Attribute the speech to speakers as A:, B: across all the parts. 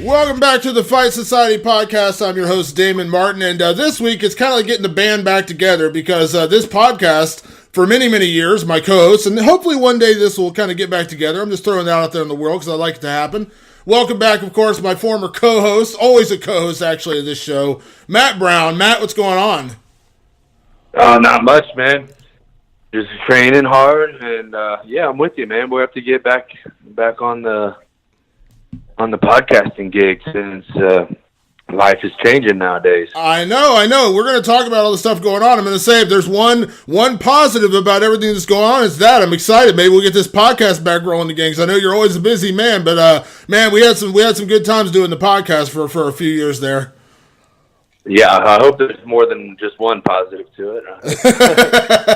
A: Welcome back to the Fight Society podcast. I'm your host, Damon Martin, and this week it's kind of like getting the band back together because this podcast, for many, many years, my co-host, and hopefully one day this will kind of get back together. I'm just throwing that out there in the world because I like it to happen. Welcome back, of course, my former co-host, always a co-host actually of this show, Matt Brown. Matt, what's going on?
B: Not much, man. Just training hard, and I'm with you, man. We have to get back on the podcasting gig since life is changing nowadays.
A: I know. We're going to talk about all the stuff going on. I'm going to say if there's one positive about everything that's going on, it's that. I'm excited. Maybe we'll get this podcast back rolling again because I know you're always a busy man. But man, we had some good times doing the podcast for a few years there.
B: Yeah, I hope there's more than just one positive to it.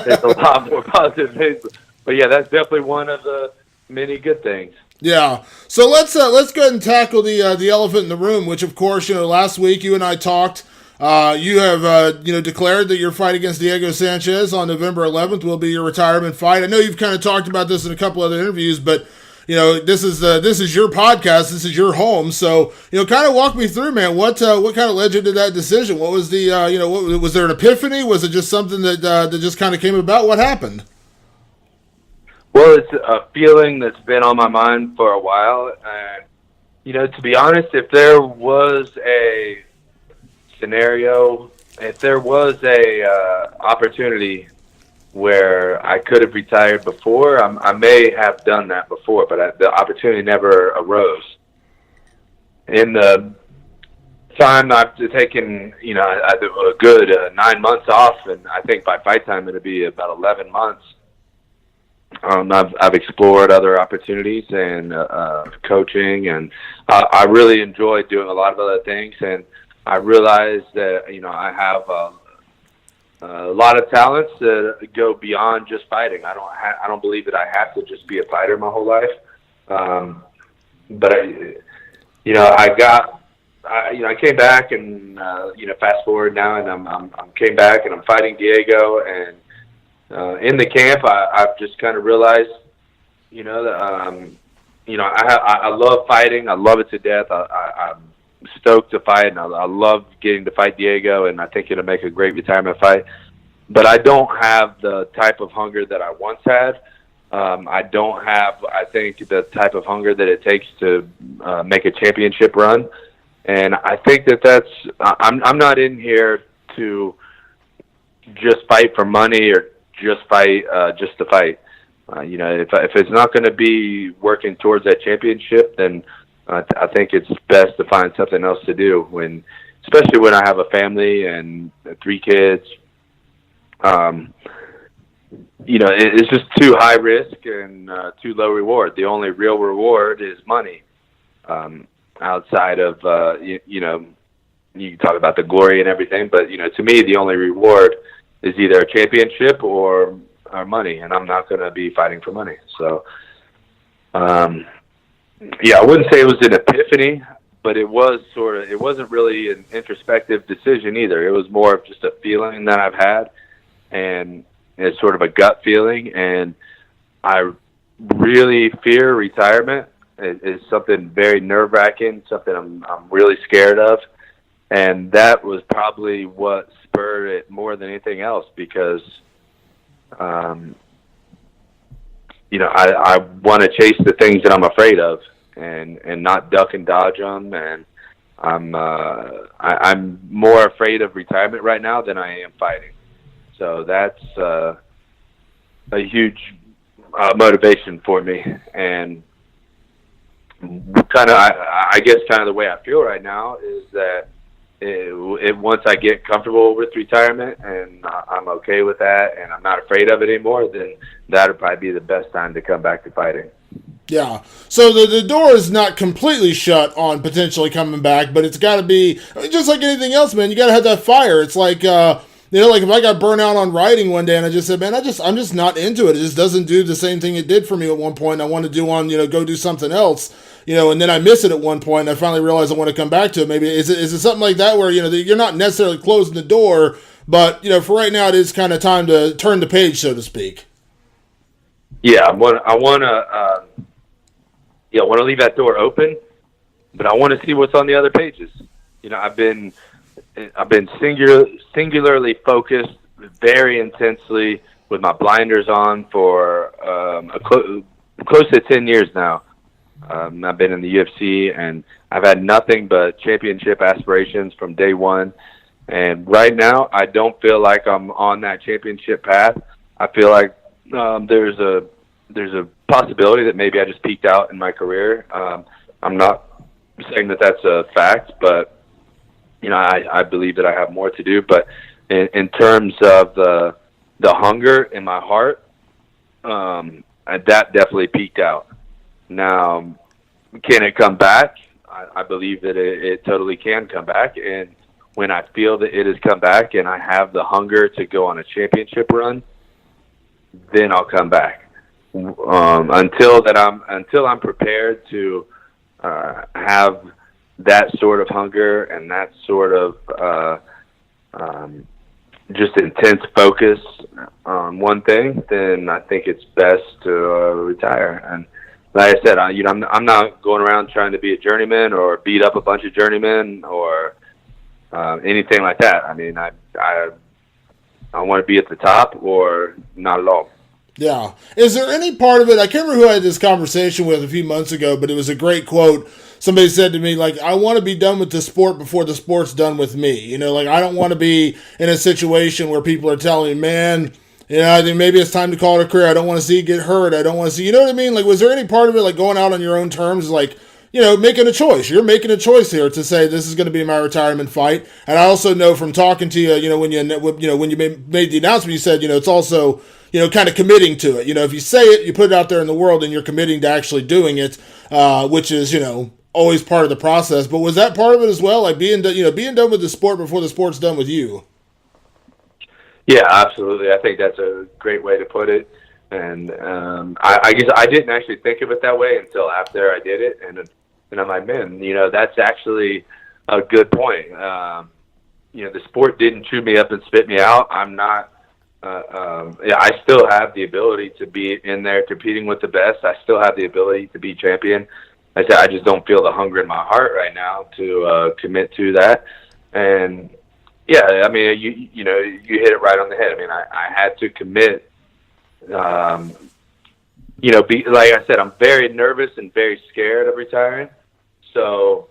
B: There's a lot more positive things, but yeah, that's definitely one of the many good things.
A: Yeah. So let's go ahead and tackle the elephant in the room, which of course, last week you and I talked. You have declared that your fight against Diego Sanchez on November 11th will be your retirement fight. I know you've kind of talked about this in a couple other interviews, but this is your podcast, this is your home. So kind of walk me through, man. What kind of led you to that decision? What was the was there an epiphany? Was it just something that just kind of came about? What happened?
B: Well, it's a feeling that's been on my mind for a while. And, to be honest, if there was a scenario, if there was a opportunity where I could have retired before, I may have done that before, but the opportunity never arose. In the time I've taken, a good 9 months off, and I think by fight time it'll be about 11 months. I've explored other opportunities and coaching, and I really enjoy doing a lot of other things. And I realized that I have a lot of talents that go beyond just fighting. I don't believe that I have to just be a fighter my whole life. But I came back and fast forward now, and I'm came back and I'm fighting Diego. And in the camp, I've just kind of realized, that I love fighting. I love it to death. I'm stoked to fight, and I love getting to fight Diego, and I think it'll make a great retirement fight. But I don't have the type of hunger that I once had. I don't have, I think, the type of hunger that it takes to make a championship run. And I think that's I'm not in here to just fight for money or just fight just to fight. If it's not going to be working towards that championship, then I think it's best to find something else to do. Especially when I have a family and 3 kids, it's just too high risk and too low reward. The only real reward is money. Outside of you can talk about the glory and everything, but to me, the only reward is either a championship or money, and I'm not going to be fighting for money. So, I wouldn't say it was an epiphany, but it wasn't really an introspective decision either. It was more of just a feeling that I've had, and it's sort of a gut feeling, and I really fear retirement. It's something very nerve-wracking, something I'm really scared of. And that was probably what spurred it more than anything else, because, I want to chase the things that I'm afraid of and not duck and dodge them. And I'm more afraid of retirement right now than I am fighting. So that's a huge motivation for me. And I guess the way I feel right now is that once I get comfortable with retirement and I'm okay with that and I'm not afraid of it anymore, then that'll probably be the best time to come back to fighting.
A: Yeah. So the door is not completely shut on potentially coming back, but it's got to be just like anything else, man. You got to have that fire. It's like, like if I got burnt out on writing one day and I just said, man, I'm just not into it. It just doesn't do the same thing it did for me at one point. I want to go do something else. And then I miss it at one point, and I finally realize I want to come back to it. Maybe is it something like that where you're not necessarily closing the door, but for right now it is kind of time to turn the page, so to speak.
B: Yeah, I want to leave that door open, but I want to see what's on the other pages. You know, I've been singularly focused very intensely with my blinders on for close to 10 years now. I've been in the UFC, and I've had nothing but championship aspirations from day one. And right now, I don't feel like I'm on that championship path. I feel like there's a possibility that maybe I just peaked out in my career. I'm not saying that that's a fact, but you know, I believe that I have more to do. But in terms of the hunger in my heart, that definitely peaked out. Now, can it come back? I believe that it totally can come back. And when I feel that it has come back and I have the hunger to go on a championship run, then I'll come back. Until I'm prepared to have that sort of hunger and that sort of just intense focus on one thing, then I think it's best to retire. And like I said, I'm not going around trying to be a journeyman or beat up a bunch of journeymen or anything like that. I mean, I want to be at the top or not at all.
A: Yeah. Is there any part of it, I can't remember who I had this conversation with a few months ago, but it was a great quote. Somebody said to me, like, I want to be done with the sport before the sport's done with me. You know, like, I don't want to be in a situation where people are telling me, man, you know, I think maybe it's time to call it a career. I don't want to see you get hurt. I don't want to see, you know what I mean? Like, was there any part of it, like, going out on your own terms, like, you know, making a choice? You're making a choice here to say this is going to be my retirement fight. And I also know from talking to you, you know, when you made the announcement, you said, you know, it's also, you know, kind of committing to it. You know, if you say it, you put it out there in the world, and you're committing to actually doing it, which is, you know, always part of the process. But was that part of it as well, like being done with the sport before the sport's done with you?
B: Yeah, absolutely. I think that's a great way to put it. And I guess I didn't actually think of it that way until after I did it, and I'm like, man, you know, that's actually a good point. You know, the sport didn't chew me up and spit me out. I'm not. I still have the ability to be in there competing with the best. I still have the ability to be champion. I said, I just don't feel the hunger in my heart right now to commit to that. And yeah, I mean, you know, you hit it right on the head. I mean, I had to commit. You know, like I said, I'm very nervous and very scared of retiring. So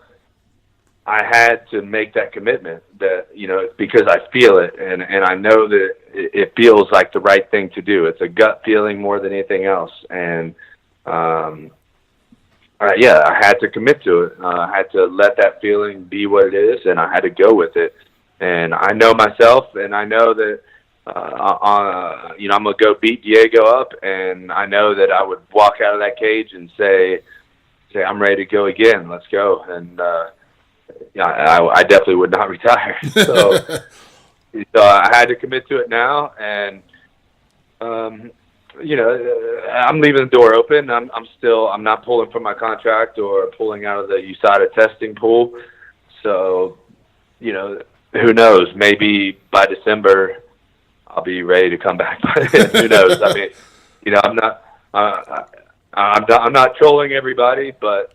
B: I had to make that commitment that, you know, because I feel it, and I know that it feels like the right thing to do. It's a gut feeling more than anything else. And, yeah, I had to commit to it. I had to let that feeling be what it is, and I had to go with it. And I know myself, and I know that, you know, I'm going to go beat Diego up, and I know that I would walk out of that cage and say, I'm ready to go again. Let's go. And, yeah, I definitely would not retire. So I had to commit to it now. And, you know, I'm leaving the door open. I'm not pulling from my contract or pulling out of the USADA testing pool. So, you know, who knows? Maybe by December I'll be ready to come back. Who knows? I mean, you know, I'm not trolling everybody, but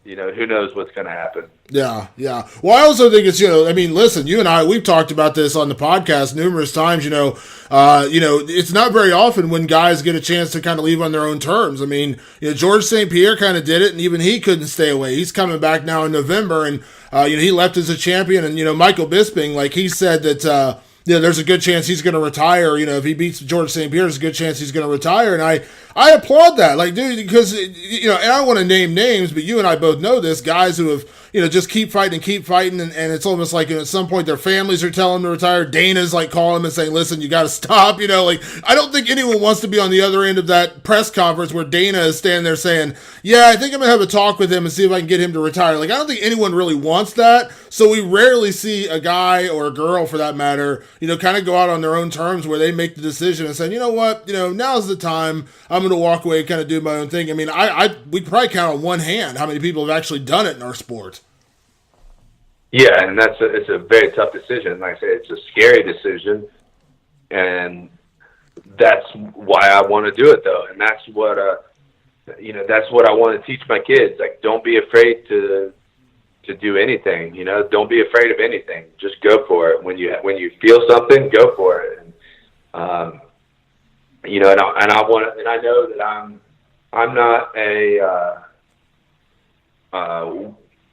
B: you know, who knows what's going to happen.
A: Yeah, yeah. Well, I also think it's, you know, I mean, listen, you and I, we've talked about this on the podcast numerous times, you know, it's not very often when guys get a chance to kind of leave on their own terms. I mean, you know, George St. Pierre kind of did it, and even he couldn't stay away. He's coming back now in November, and, you know, he left as a champion, and, you know, Michael Bisping, like he said that, you know, there's a good chance he's going to retire. You know, if he beats George St. Pierre, there's a good chance he's going to retire. And I applaud that. Like, dude, because, you know, and I don't want to name names, but you and I both know this, guys who have, you know, just keep fighting, and it's almost like, you know, at some point their families are telling them to retire. Dana's like calling them and saying, listen, you got to stop. You know, like, I don't think anyone wants to be on the other end of that press conference where Dana is standing there saying, yeah, I think I'm going to have a talk with him and see if I can get him to retire. Like, I don't think anyone really wants that. So we rarely see a guy or a girl, for that matter, you know, kind of go out on their own terms where they make the decision and say, you know what, you know, now's the time. I'm going to walk away and kind of do my own thing. I mean, we could probably count on one hand how many people have actually done it in our sport.
B: Yeah, and it's a very tough decision. Like I say, it's a scary decision, and that's why I want to do it, though. And that's what you know, that's what I want to teach my kids. Like, don't be afraid to to do anything. You know, don't be afraid of anything. Just go for it. When you feel something, go for it. And, you know, and I know that I'm not a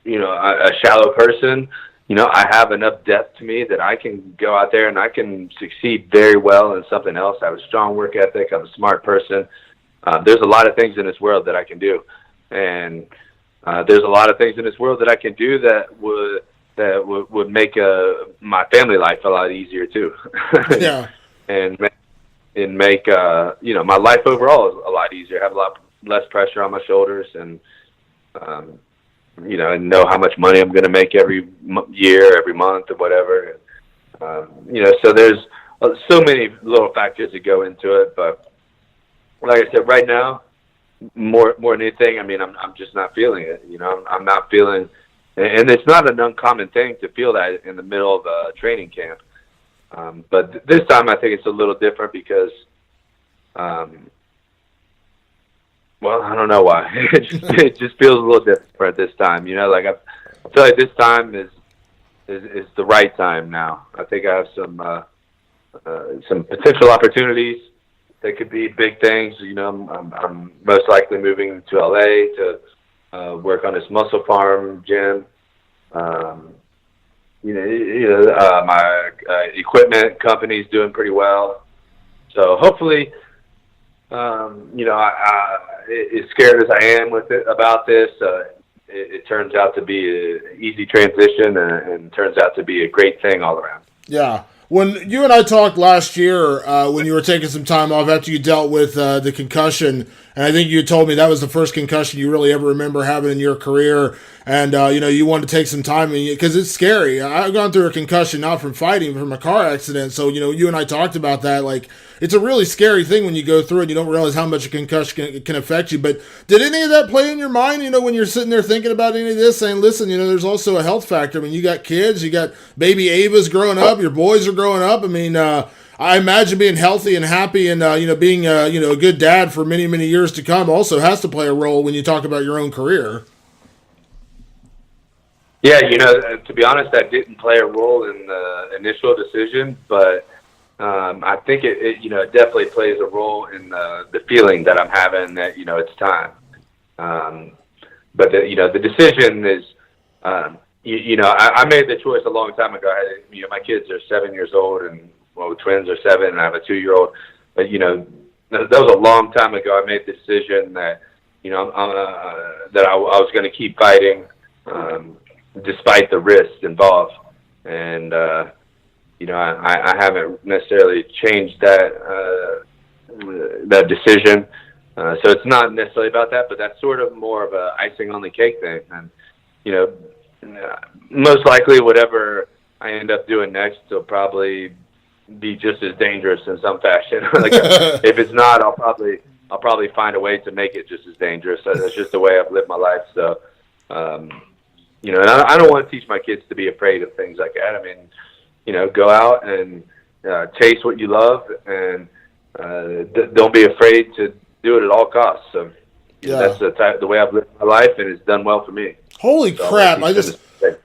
B: you know, a shallow person. You know, I have enough depth to me that I can go out there and I can succeed very well in something else. I have a strong work ethic. I'm a smart person. There's a lot of things in this world that I can do, and there's a lot of things in this world that I can do that would make my family life a lot easier too.
A: Yeah,
B: and make you know, my life overall is a lot easier. Have a lot less pressure on my shoulders, and you know, and know how much money I'm going to make every year, every month, or whatever. You know, so there's so many little factors that go into it. But like I said, right now, more than anything, I mean, I'm just not feeling it. You know, I'm not feeling, and it's not an uncommon thing to feel that in the middle of a training camp. But this time, I think it's a little different because, well, I don't know why. It just feels a little different this time. You know, like I feel like this time is the right time now. I think I have some potential opportunities that could be big things. You know, I'm most likely moving to LA to work on this muscle farm gym. My equipment company's doing pretty well. So hopefully, you know, as scared as I am about this, it turns out to be an easy transition and turns out to be a great thing all around.
A: Yeah. When you and I talked last year, when you were taking some time off after you dealt with the concussion, and I think you told me that was the first concussion you really ever remember having in your career, and you know, you wanted to take some time because it's scary. I've gone through a concussion not from fighting, but from a car accident. So you know, you and I talked about that. Like, it's a really scary thing when you go through it. You don't realize how much a concussion can affect you. But did any of that play in your mind? You know, when you're sitting there thinking about any of this, saying, "Listen, you know, there's also a health factor." I mean, you got kids, you got baby Ava's growing up, your boys are growing up. I mean, I imagine being healthy and happy and you know, being you know, a good dad for many, many years to come also has to play a role when you talk about your own career.
B: Yeah, you know, to be honest, that didn't play a role in the initial decision, but I think it you know, it definitely plays a role in the feeling that I'm having that, you know, it's time. But you know, the decision is, you know, I made the choice a long time ago. You know, my kids are 7 years old, and well, twins are 7, and I have a 2-year-old. But you know, that was a long time ago. I made the decision that, you know, that I was going to keep fighting, despite the risks involved. And you know, I haven't necessarily changed that decision. So it's not necessarily about that, but that's sort of more of a icing on the cake thing. And you know, most likely whatever I end up doing next will probably be just as dangerous in some fashion. Like, if it's not, I'll probably find a way to make it just as dangerous. That's just the way I've lived my life. So, you know, and I don't want to teach my kids to be afraid of things like that. I mean, you know, go out and chase what you love, and don't be afraid to do it at all costs. So, yeah, that's the way I've lived my life, and it's done well for me.
A: Holy crap!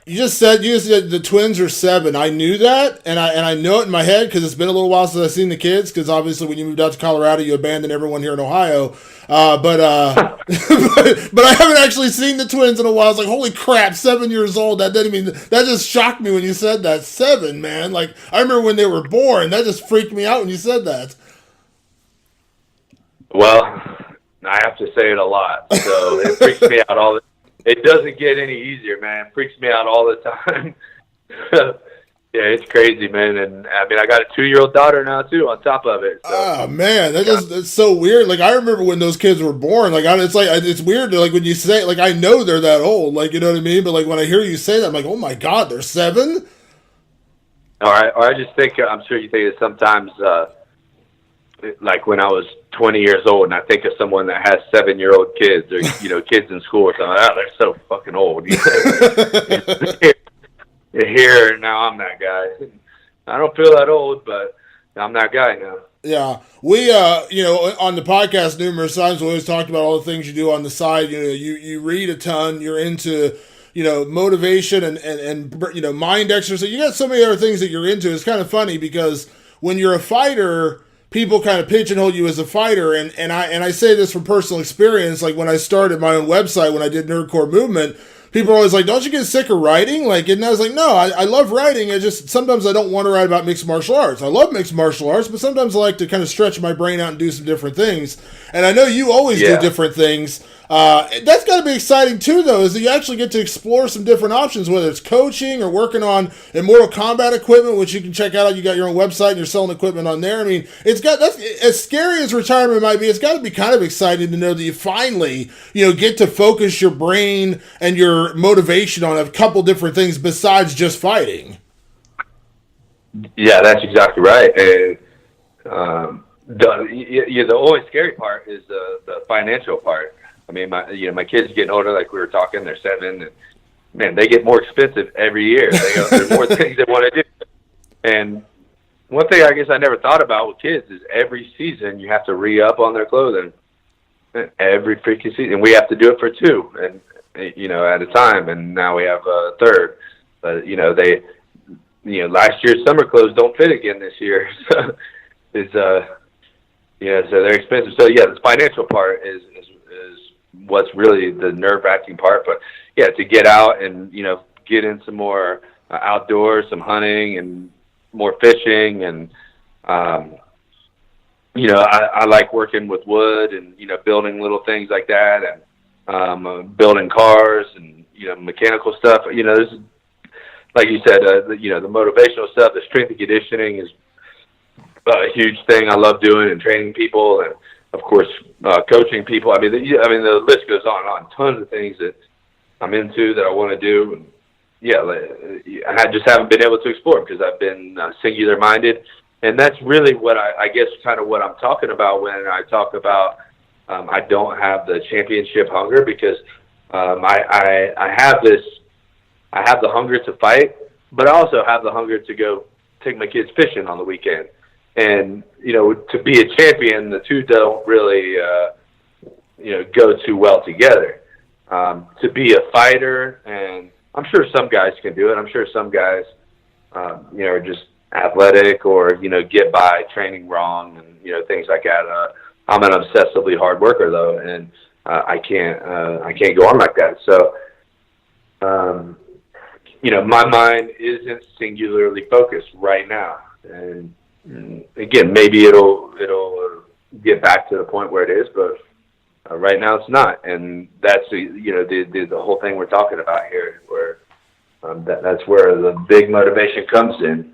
A: You just said the twins are 7. I knew that, and I know it in my head because it's been a little while since I've seen the kids. Because obviously, when you moved out to Colorado, you abandoned everyone here in Ohio. But I haven't actually seen the twins in a while. I was like, holy crap, 7 years old. That just shocked me when you said that. 7, man. Like, I remember when they were born. That just freaked me out when you said that.
B: Well, I have to say it a lot, so it freaks me out all the time. It doesn't get any easier, man. It freaks me out all the time. Yeah, it's crazy, man. And I mean, I got a 2-year-old daughter now too, on top of it. So.
A: Oh man, that's so weird. Like, I remember when those kids were born. Like, it's weird. Like, when you say, like, I know they're that old. Like, you know what I mean? But like, when I hear you say that, I'm like, oh my god, they're 7.
B: All right. Or I just think, I'm sure you think that sometimes, like when I was 20 years old, and I think of someone that has 7-year-old kids, or you know, kids in school, or something. Oh, they're so fucking old. Here now, I'm that guy. I don't feel that old, but I'm that guy now.
A: Yeah, we you know, on the podcast numerous times we always talked about all the things you do on the side. You know, you read a ton. You're into motivation and mind exercise. You got so many other things that you're into. It's kind of funny because when you're a fighter, people kind of pigeonhole you as a fighter, and I say this from personal experience. Like when I started my own website, when I did Nerdcore Movement, people are always like, "Don't you get sick of writing?" And I was like, "No, I love writing. Sometimes I don't want to write about mixed martial arts. I love mixed martial arts, but sometimes I like to kind of stretch my brain out and do some different things. And I know you always do different things. That's got to be exciting too, though, is that you actually get to explore some different options, whether it's coaching or working on Mortal Kombat equipment, which you can check out. You got your own website and you're selling equipment on there. I mean, that's as scary as retirement might be. It's got to be kind of exciting to know that you finally, get to focus your brain and your motivation on a couple different things besides just fighting.
B: Yeah, that's exactly right. And the only scary part is the financial part. I mean, my kids are getting older, like we were talking. They're 7, and man, they get more expensive every year. There's more things they want to do. And one thing I guess I never thought about with kids is every season you have to re-up on their clothing. Every freaking season, we have to do it for 2, and at a time. And now we have a third. But last year's summer clothes don't fit again this year. So so they're expensive. So yeah, the financial part is what's really the nerve-wracking part. But yeah, to get out and get in some more outdoors, some hunting and more fishing, and I like working with wood and building little things like that, and building cars and mechanical stuff. There's, like you said, the motivational stuff, the strength and conditioning is a huge thing I love doing, and training people, and of course coaching people. I mean, the list goes on and on. Tons of things that I'm into that I want to do, and I just haven't been able to explore because I've been singular-minded, and that's really what I guess kind of what I'm talking about when I talk about I don't have the championship hunger, because I have the hunger to fight, but I also have the hunger to go take my kids fishing on the weekend. And, to be a champion, the two don't really, go too well together. To be a fighter, and I'm sure some guys can do it. I'm sure some guys, are just athletic or, get by training wrong and, things like that. I'm an obsessively hard worker, though, and I can't go on like that. So, my mind isn't singularly focused right now. And again, maybe it'll get back to the point where it is, but right now it's not. And that's the whole thing we're talking about here, where that's where the big motivation comes in.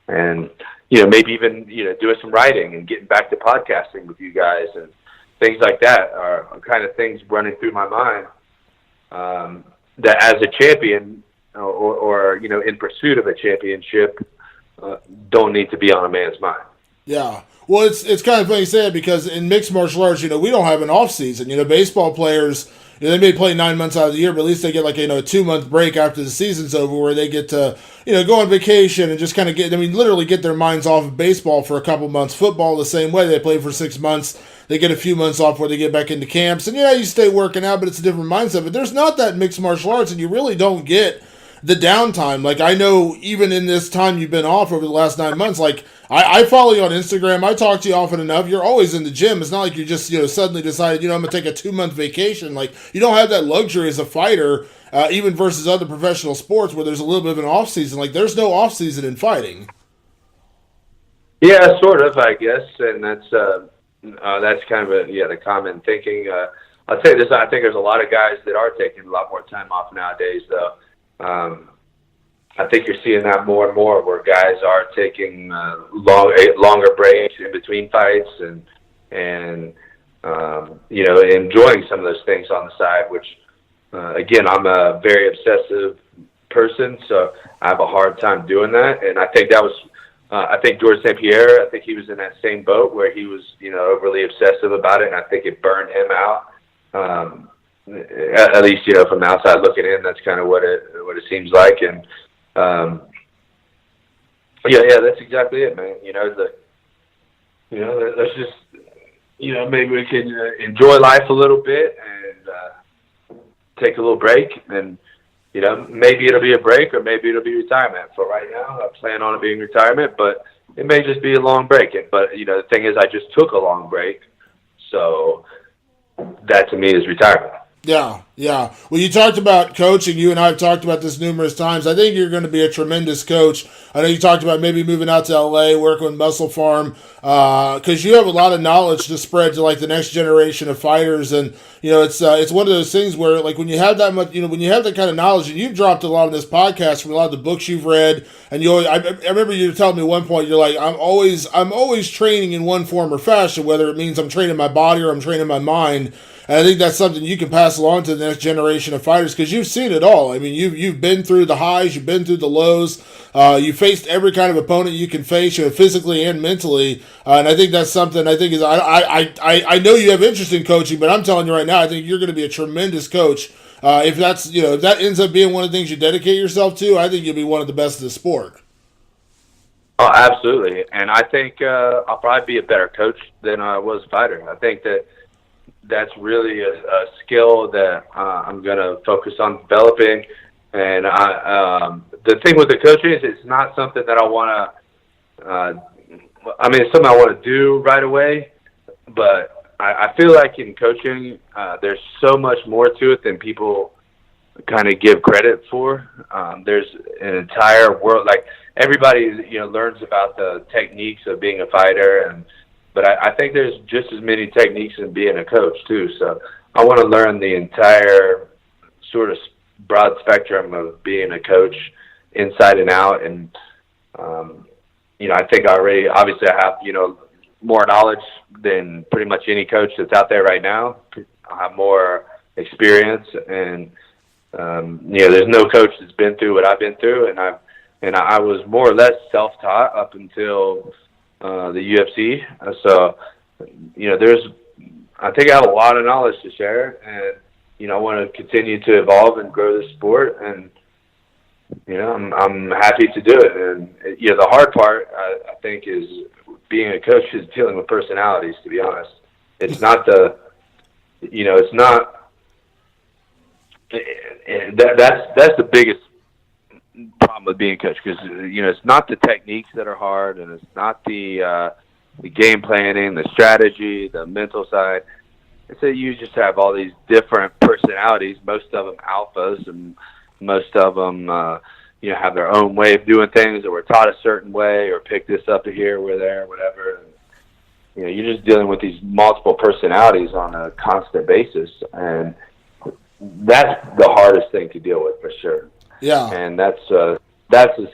B: And maybe even doing some writing and getting back to podcasting with you guys and things like that are kind of things running through my mind that as a champion or in pursuit of a championship don't need to be on a man's mind.
A: Yeah. Well, it's kind of funny you say that, because in mixed martial arts, we don't have an off season. Baseball players, they may play 9 months out of the year, but at least they get like a 2-month break after the season's over, where they get to go on vacation and just kind of literally get their minds off of baseball for a couple months. Football the same way. They play for 6 months. They get a few months off where they get back into camps, and you stay working out, but it's a different mindset. But there's not that mixed martial arts, and you really don't get the downtime. Like, I know even in this time you've been off over the last 9 months, like I follow you on Instagram. I talk to you often enough. You're always in the gym. It's not like you just suddenly decided I'm gonna take a 2-month vacation. Like, you don't have that luxury as a fighter, even versus other professional sports where there's a little bit of an off season. Like, there's no off season in fighting.
B: Yeah, sort of, I guess, and that's kind of the common thinking. I'll tell you this: I think there's a lot of guys that are taking a lot more time off nowadays, though. I think you're seeing that more and more, where guys are taking longer breaks in between fights and enjoying some of those things on the side, which, again, I'm a very obsessive person, so I have a hard time doing that. And I think that was, I think George St. Pierre, I think he was in that same boat where he was, overly obsessive about it, and I think it burned him out. At least, from the outside looking in, that's kind of what it seems like. And that's exactly it, man. Let's just, maybe we can enjoy life a little bit and take a little break and maybe it'll be a break or maybe it'll be retirement. For right now, I plan on it being retirement, but it may just be a long break. But, the thing is, I just took a long break. So that to me is retirement.
A: Yeah, yeah. Well, you talked about coaching. You and I have talked about this numerous times. I think you're going to be a tremendous coach. I know you talked about maybe moving out to LA, working with Muscle Farm, because you have a lot of knowledge to spread to like the next generation of fighters. And it's one of those things where like when you have that much, when you have that kind of knowledge, and you've dropped a lot of this podcast from a lot of the books you've read, and I remember you telling me at one point, you're like, I'm always training in one form or fashion, whether it means I'm training my body or I'm training my mind. And I think that's something you can pass along to the next generation of fighters because you've seen it all. I mean, you've been through the highs, you've been through the lows. You faced every kind of opponent you can face, physically and mentally. And I think that's something I think is I know you have interest in coaching, but I'm telling you right now, I think you're going to be a tremendous coach. If that ends up being one of the things you dedicate yourself to, I think you'll be one of the best in the sport.
B: Oh, absolutely. And I think I'll probably be a better coach than I was a fighter. I think that's really a skill that I'm going to focus on developing. And the thing with the coaching is it's not something that I want to it's something I want to do right away. But I feel like in coaching, there's so much more to it than people kind of give credit for. There's an entire world. Like everybody, learns about the techniques of being a fighter but I think there's just as many techniques in being a coach, too. So I want to learn the entire sort of broad spectrum of being a coach inside and out. And, I think obviously I have, more knowledge than pretty much any coach that's out there right now. I have more experience. And, there's no coach that's been through what I've been through. And I was more or less self-taught up until the UFC. So, I think I have a lot of knowledge to share, and, I want to continue to evolve and grow the sport, and, I'm happy to do it. And, the hard part, I think, is being a coach is dealing with personalities, to be honest. It's not that's the biggest problem with being a coach because it's not the techniques that are hard, and it's not the game planning, the strategy, the mental side. It's that you just have all these different personalities, most of them alphas, and most of them have their own way of doing things, or were taught a certain way, or pick this up to here, or there, whatever. And, you're just dealing with these multiple personalities on a constant basis, and that's the hardest thing to deal with for sure.
A: Yeah.
B: And that's a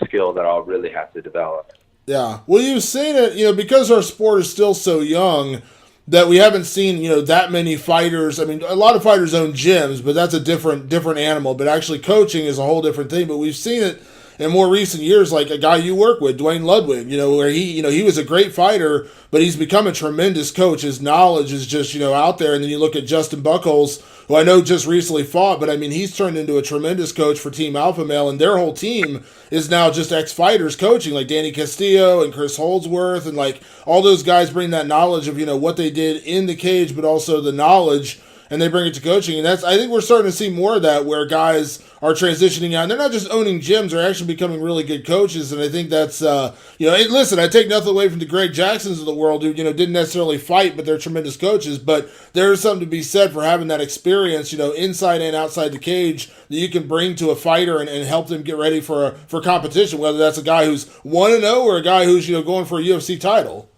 B: skill that I'll really have to develop.
A: Yeah. Well, you've seen it, because our sport is still so young that we haven't seen, that many fighters. I mean, a lot of fighters own gyms, but that's a different animal. But actually coaching is a whole different thing. But we've seen it in more recent years, like a guy you work with, Dwayne Ludwig, where he was a great fighter, but he's become a tremendous coach. His knowledge is just, out there. And then you look at Justin Buchholz, who I know just recently fought, but I mean, he's turned into a tremendous coach for Team Alpha Male, and their whole team is now just ex-fighters coaching, like Danny Castillo and Chris Holdsworth, and like all those guys bring that knowledge of, what they did in the cage, but also the knowledge, and they bring it to coaching. And I think we're starting to see more of that, where guys are transitioning out, and they're not just owning gyms, they're actually becoming really good coaches. And I think that's, hey, listen, I take nothing away from the Greg Jacksons of the world who, didn't necessarily fight, but they're tremendous coaches. But there's something to be said for having that experience, inside and outside the cage that you can bring to a fighter and help them get ready for competition, whether that's a guy who's 1-0 or a guy who's, going for a UFC title.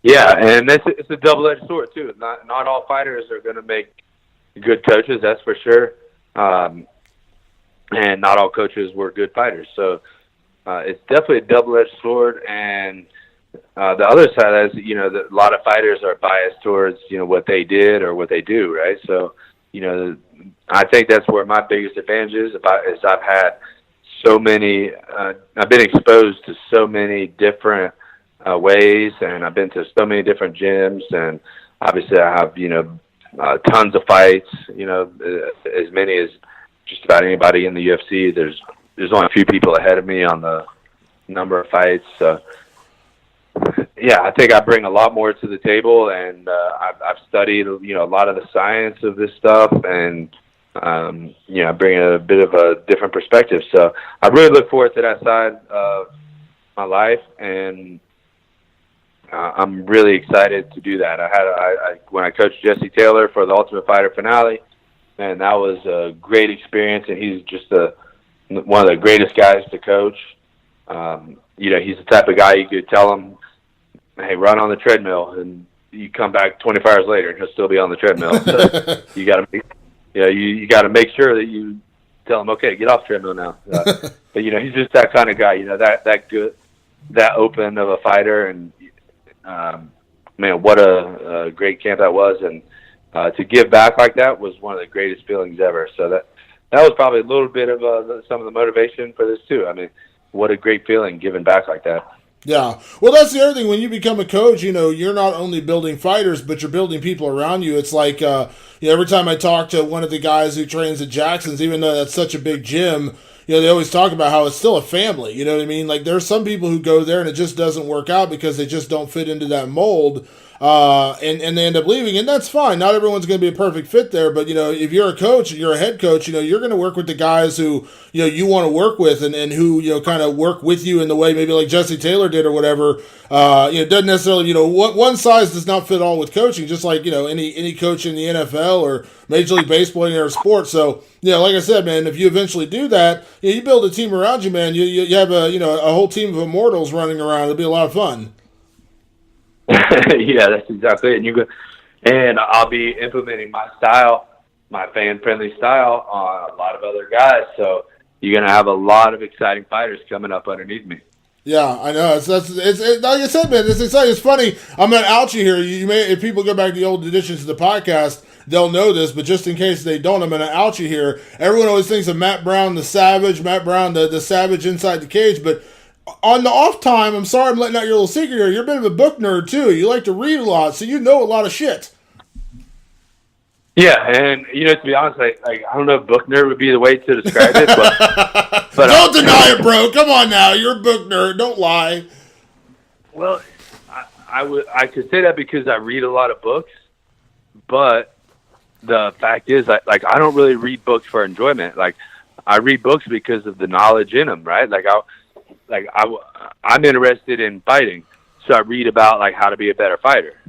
B: Yeah, and it's a double-edged sword, too. Not all fighters are going to make good coaches, that's for sure. And not all coaches were good fighters. So it's definitely a double-edged sword. And the other side is, a lot of fighters are biased towards, what they did or what they do, right? So, I think that's where my biggest advantage is. I've had so many, I've been exposed to so many different ways, and I've been to so many different gyms, and obviously I have, tons of fights, as many as just about anybody in the UFC. There's only a few people ahead of me on the number of fights. Yeah, I think I bring a lot more to the table, and I've studied, a lot of the science of this stuff, and bringing a bit of a different perspective. So I really look forward to that side of my life, and I'm really excited to do that. When I coached Jesse Taylor for the Ultimate Fighter finale, man, that was a great experience, and he's just one of the greatest guys to coach. He's the type of guy you could tell him, hey, run on the treadmill, and you come back 24 hours later and he'll still be on the treadmill. So you got to make sure that you tell him, okay, get off the treadmill now. But he's just that kind of guy. That good, that open of a fighter, and man, what a great camp that was, and to give back like that was one of the greatest feelings ever. So that was probably a little bit of some of the motivation for this too. I mean, what a great feeling giving back like that.
A: Yeah. Well, that's the other thing. When you become a coach, you're not only building fighters, but you're building people around you. It's like, every time I talk to one of the guys who trains at Jackson's, even though that's such a big gym, they always talk about how it's still a family. You know what I mean? Like, there's some people who go there and it just doesn't work out because they just don't fit into that mold. And they end up leaving, and that's fine. Not everyone's going to be a perfect fit there, but if you're a coach, you're a head coach, you're going to work with the guys who you want to work with, and who kind of work with you in the way maybe like Jesse Taylor did or whatever. Doesn't necessarily one size does not fit all with coaching, just like any coach in the NFL or Major League Baseball or any sport. So like I said, man, if you eventually do that, you build a team around you, man. You have a whole team of immortals running around. It'll be a lot of fun.
B: Yeah, that's exactly it. And I'll be implementing my style, my fan-friendly style, on a lot of other guys. So you're going to have a lot of exciting fighters coming up underneath me.
A: Yeah, I know. It's like I said, man. It's exciting. It's funny. I'm going to out you here. You may, if people go back to the old editions of the podcast, they'll know this. But just in case they don't, I'm going to out you here. Everyone always thinks of Matt Brown, the Savage. Matt Brown, the Savage inside the cage, but on the off time, I'm sorry I'm letting out your little secret here, you're a bit of a book nerd too. You like to read a lot, so you know a lot of shit.
B: Yeah, and to be honest, I don't know if book nerd would be the way to describe it, but
A: don't deny it, bro. Come on now, you're a book nerd. Don't lie.
B: Well, I could say that because I read a lot of books, but the fact is, I don't really read books for enjoyment. Like, I read books because of the knowledge in them, right? I'm interested in fighting, so I read about how to be a better fighter.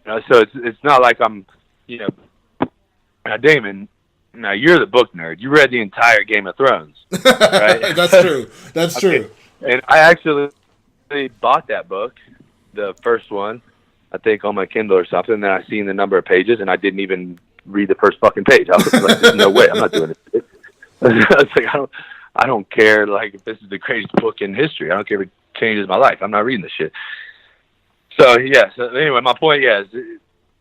B: So it's not like I'm, now Damon, now you're the book nerd. You read the entire Game of Thrones, right?
A: That's true. That's true.
B: And I actually bought that book, the first one, I think on my Kindle or something. And then I seen the number of pages, and I didn't even read the first fucking page. I was like, "There's no way, I'm not doing it." I was like, I don't care if this is the greatest book in history. I don't care if it changes my life. I'm not reading this shit. So yeah. So anyway, my point, is,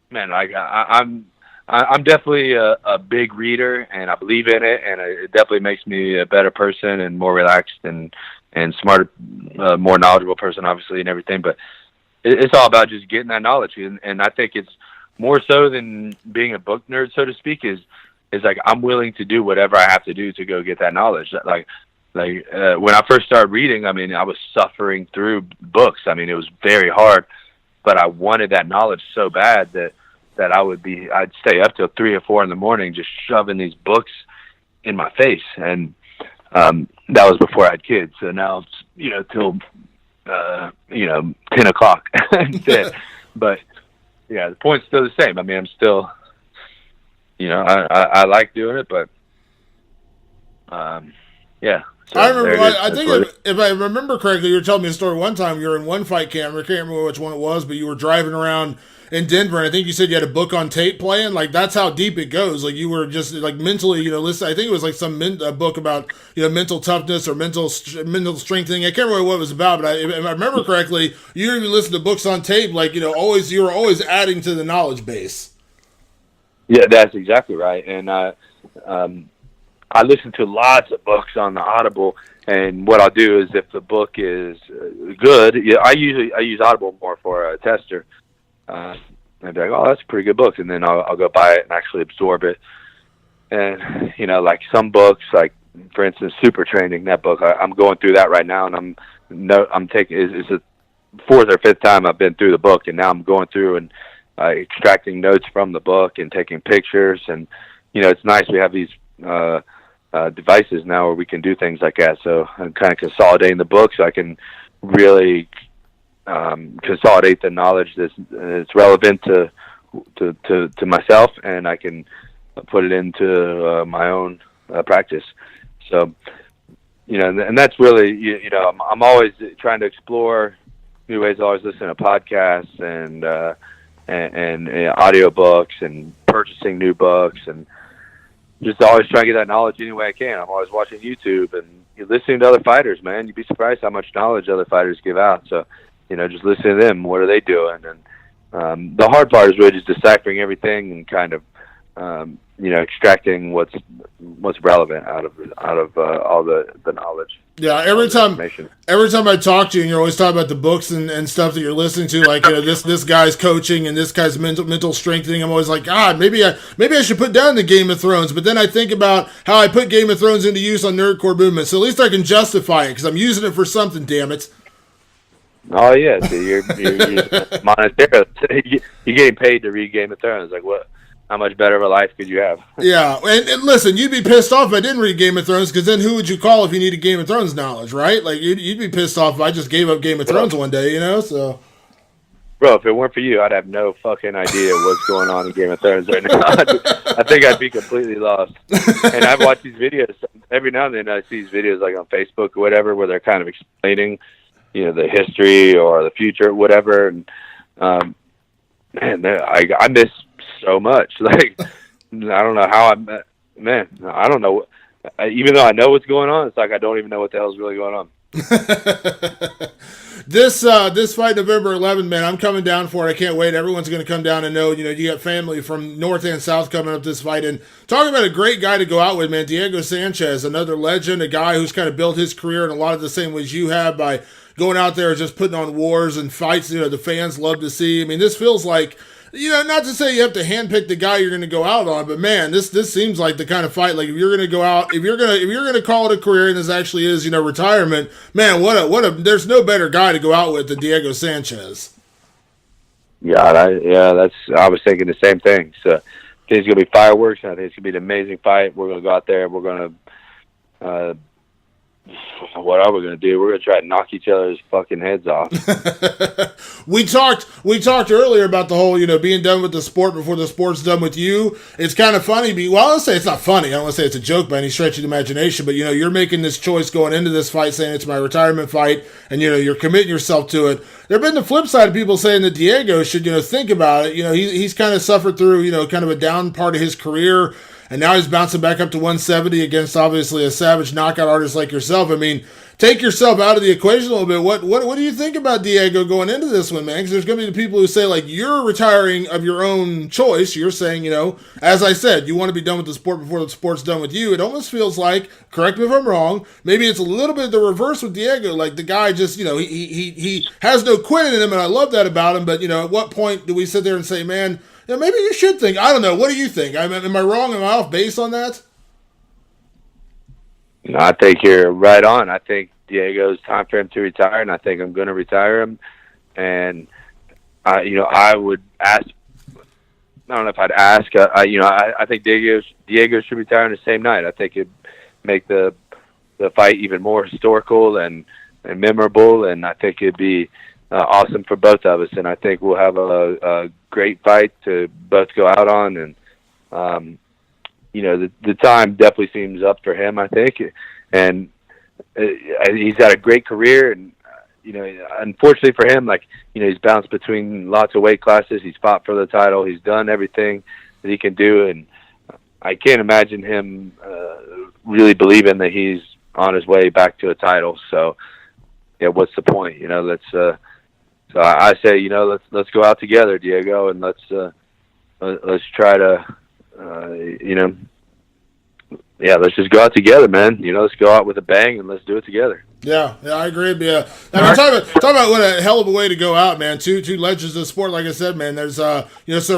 B: man, I'm definitely a big reader, and I believe in it, and it definitely makes me a better person and more relaxed and smarter, more knowledgeable person, obviously, and everything. But it's all about just getting that knowledge, and I think it's more so than being a book nerd, so to speak, is I'm willing to do whatever I have to do to go get that knowledge. When I first started reading, I mean, I was suffering through books. I mean, it was very hard, but I wanted that knowledge so bad that I'd stay up till 3 or 4 in the morning just shoving these books in my face. And that was before I had kids. So now it's, till 10 o'clock instead. But yeah, the point's still the same. I mean, I'm still, I like doing it, but yeah. So
A: I remember. I think if I remember correctly, you were telling me a story one time. You were in one fight camp. I can't remember which one it was, but you were driving around in Denver, and I think you said you had a book on tape playing. Like, that's how deep it goes. Like, you were just mentally, listen. I think it was like a book about mental toughness or mental strengthening. I can't remember what it was about, but if I remember correctly, you even listened to books on tape. Like, you were always adding to the knowledge base.
B: Yeah, that's exactly right. And I listen to lots of books on the Audible, and what I'll do is if the book is good, I use Audible more for a tester. I'd be like, oh, that's a pretty good book, and then I'll go buy it and actually absorb it. And like some books, like for instance, Super Training, that book, I'm going through that right now, and I'm taking it's the 4th or 5th time I've been through the book, and now I'm going through and extracting notes from the book and taking pictures and it's nice we have these devices now where we can do things like that. So I'm kind of consolidating the book so I can really consolidate the knowledge that's relevant to myself, and I can put it into my own practice. So, and that's really, I'm always trying to explore new ways. I always listen to podcasts and audio books and purchasing new books, and just always trying to get that knowledge any way I can. I'm always watching YouTube and listening to other fighters, man. You'd be surprised how much knowledge other fighters give out. So, just listening to them. What are they doing? And the hard part is really just deciphering everything and kind of, extracting what's relevant out of all the knowledge.
A: Yeah, every time I talk to you, and you're always talking about the books and stuff that you're listening to, like this guy's coaching and this guy's mental strengthening. I'm always like, God, maybe I should put down the Game of Thrones. But then I think about how I put Game of Thrones into use on Nerdcore Movement, so at least I can justify it because I'm using it for something. Damn it!
B: Oh yeah, so you're monetarily, you're getting paid to read Game of Thrones. Like what? How much better of a life could you have?
A: Yeah, and listen, you'd be pissed off if I didn't read Game of Thrones, because then who would you call if you needed Game of Thrones knowledge, right? Like, you'd be pissed off if I just gave up Game of Thrones one day, so...
B: Bro, if it weren't for you, I'd have no fucking idea what's going on in Game of Thrones right now. I think I'd be completely lost. And I've watched these videos. Every now and then I see these videos, like on Facebook or whatever, where they're kind of explaining, the history or the future, or whatever. And, man, I miss so much. Like, I don't know how I don't know. Even though I know what's going on, it's like I don't even know what the hell's really going on.
A: This fight November 11th, man, I'm coming down for it. I can't wait. Everyone's going to come down and know, you got family from north and south coming up this fight. And talking about a great guy to go out with, man, Diego Sanchez, another legend, a guy who's kind of built his career in a lot of the same ways you have by going out there and just putting on wars and fights, the fans love to see. I mean, this feels like, not to say you have to handpick the guy you're going to go out on, but man, this seems like the kind of fight. Like if you're going to go out, if you're going to call it a career, and this actually is, retirement, man, there's no better guy to go out with than Diego Sanchez.
B: Yeah, I was thinking the same thing. So I think it's going to be fireworks, and I think it's going to be an amazing fight. We're going to go out there. We're going to. What are we going to do? We're going to try to knock each other's fucking heads off.
A: We talked earlier about the whole, being done with the sport before the sport's done with you. It's kind of funny. I'll say it's not funny. I don't want to say it's a joke by any stretch of the imagination, but, you're making this choice going into this fight saying it's my retirement fight, and, you're committing yourself to it. There have been the flip side of people saying that Diego should, think about it. He's kind of suffered through, kind of a down part of his career. And now he's bouncing back up to 170 against, obviously, a savage knockout artist like yourself. I mean, take yourself out of the equation a little bit. What do you think about Diego going into this one, man? Because there's going to be the people who say, like, you're retiring of your own choice. You're saying, as I said, you want to be done with the sport before the sport's done with you. It almost feels like, correct me if I'm wrong, maybe it's a little bit the reverse with Diego. Like, the guy just, he has no quitting in him, and I love that about him. But, at what point do we sit there and say, man, maybe you should think. I don't know. What do you think? Am I wrong? Am I off base on that?
B: No, I think you're right on. I think Diego's time for him to retire, and I think I'm going to retire him. And I would ask. I don't know if I'd ask. I think Diego should retire on the same night. I think it'd make the fight even more historical and memorable, and I think it'd be awesome for both of us. And I think we'll have a great fight to both go out on. And the time definitely seems up for him, I think. And he's had a great career, and unfortunately for him, he's bounced between lots of weight classes. He's fought for the title. He's done everything that he can do, and I can't imagine him really believing that he's on his way back to a title. So, yeah, what's the point? So I say, let's go out together, Diego, and let's try to, let's just go out together, man. Let's go out with a bang and let's do it together. Yeah,
A: I agree. Yeah, talk about what a hell of a way to go out, man. Two legends of the sport, like I said, man. There's so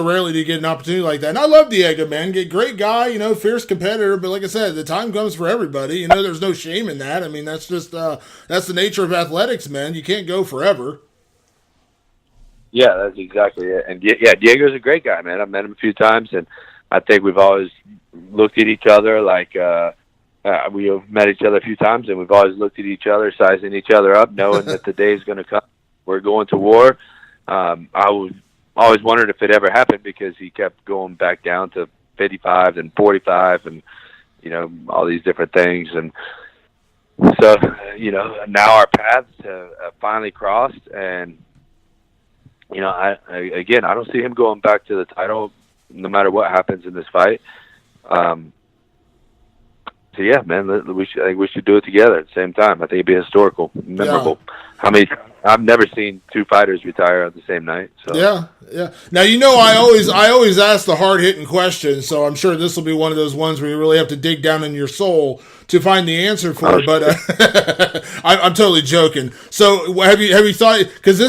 A: rarely do you get an opportunity like that. And I love Diego, man. Great guy, fierce competitor. But like I said, the time comes for everybody. There's no shame in that. I mean, that's just that's the nature of athletics, man. You can't go forever.
B: Yeah, that's exactly it. And yeah, Diego's a great guy, man. I've met him a few times, and I think we've always looked at each other like we have met each other a few times, and we've always looked at each other, sizing each other up, knowing that the day is going to come. We're going to war. I was always wondered if it ever happened because he kept going back down to 55 and 45 and, all these different things. And so, now our paths have finally crossed. And, I don't see him going back to the title no matter what happens in this fight. So yeah, man, I think we should do it together at the same time. I think it'd be historical, memorable. Yeah. I've never seen two fighters retire on the same night. So.
A: Yeah. Now I always ask the hard hitting questions, so I'm sure this will be one of those ones where you really have to dig down in your soul to find the answer for it. But I'm totally joking. So have you thought, because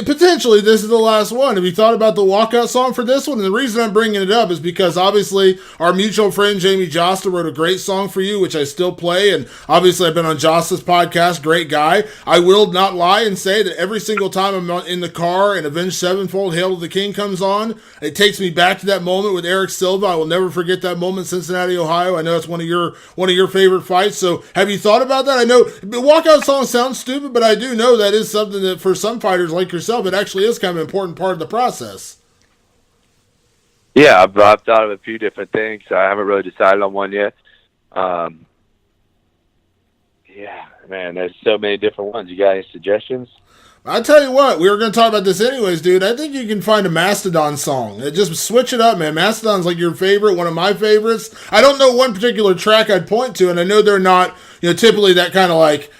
A: potentially this is the last one? Have you thought about the walkout song for this one? And the reason I'm bringing it up is because obviously our mutual friend Jamie Josta wrote a great song for you, which I still play, and obviously I've been on Josta's podcast. Great guy. I will not lie and say that every single time I'm in the car and Avenged Sevenfold, Hail to the King comes on, it takes me back to that moment with Eric Silva. I will never forget that moment, Cincinnati, Ohio. I know it's one of your favorite fights. So have you thought about that? I know the walkout song sounds stupid, but I do know that is something that for some fighters like yourself, it actually is kind of an important part of the process.
B: Yeah, I've thought of a few different things. I haven't really decided on one yet. Yeah, man, there's so many different ones. You got any suggestions?
A: I'll tell you what, we were going to talk about this anyways, dude. I think you can find a Mastodon song. Just switch it up, man. Mastodon's like your favorite, one of my favorites. I don't know one particular track I'd point to, and I know they're not, typically that kind of like,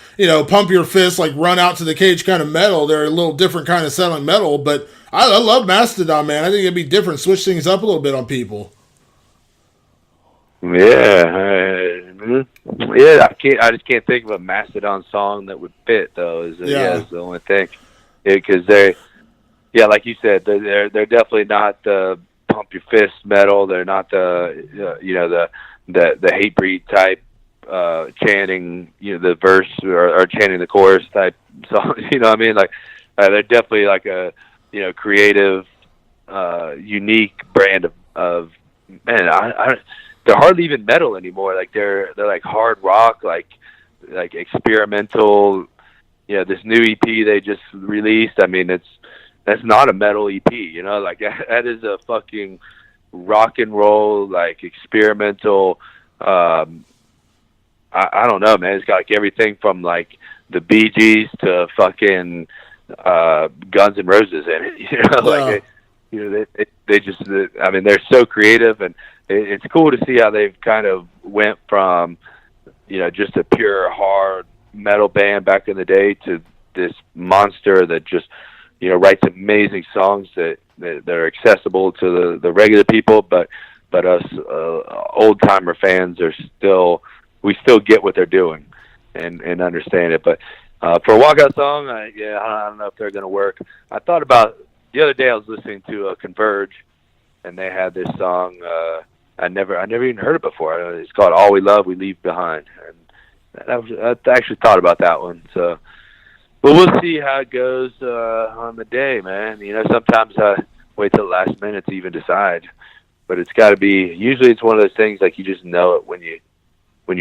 A: pump your fist, like run out to the cage kind of metal. They're a little different kind of sounding metal, but I love Mastodon, man. I think it'd be different. Switch things up a little bit on people.
B: Yeah, yeah. I just can't think of a Mastodon song that would fit though. Is the only thing. Because like you said, they're definitely not the pump your fist metal. They're not the hate breed type chanting the verse or chanting the chorus type song. You know what I mean? Like they're definitely like a creative, unique brand of man. They're hardly even metal anymore. Like they're like hard rock, like experimental. This new EP they just released. I mean, that's not a metal EP. Like that is a fucking rock and roll, like experimental. I don't know, man. It's got like everything from like the Bee Gees to fucking Guns N' Roses in it. They just. I mean, they're so creative and. It's cool to see how they've kind of went from, just a pure hard metal band back in the day to this monster that just, writes amazing songs that are accessible to the regular people, but us old timer fans we still get what they're doing and understand it. But for a walkout song, I don't know if they're going to work. I thought about the other day I was listening to Converge, and they had this song. I never even heard it before. It's called "All We Love, We Leave Behind," and I actually thought about that one. So, but we'll see how it goes on the day, man. Sometimes I wait till the last minute to even decide, but it's got to be. Usually, it's one of those things like you just know it when you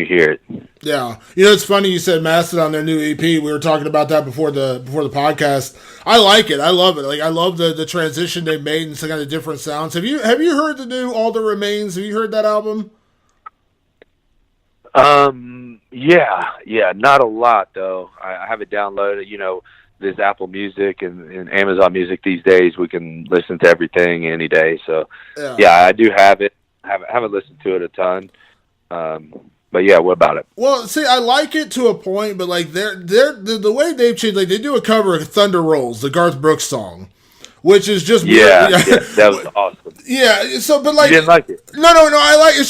B: hear it.
A: Yeah. It's funny you said Mastodon, their new EP. We were talking about that before the podcast. I like it. I love it. Like I love the transition they've made and some kind of different sounds. Have you heard the new All That Remains? Have you heard that album? Yeah. Not a lot though. I have it downloaded. This Apple Music and Amazon Music these days, we can listen to everything any day. So yeah I do have it. Haven't listened to it a ton. But yeah, what about it? Well, see, I like it to a point, but like the way they've changed, like they do a cover of Thunder Rolls, the Garth Brooks song, which is just
B: that was awesome.
A: Yeah, so but like
B: you didn't like it?
A: No, I like it was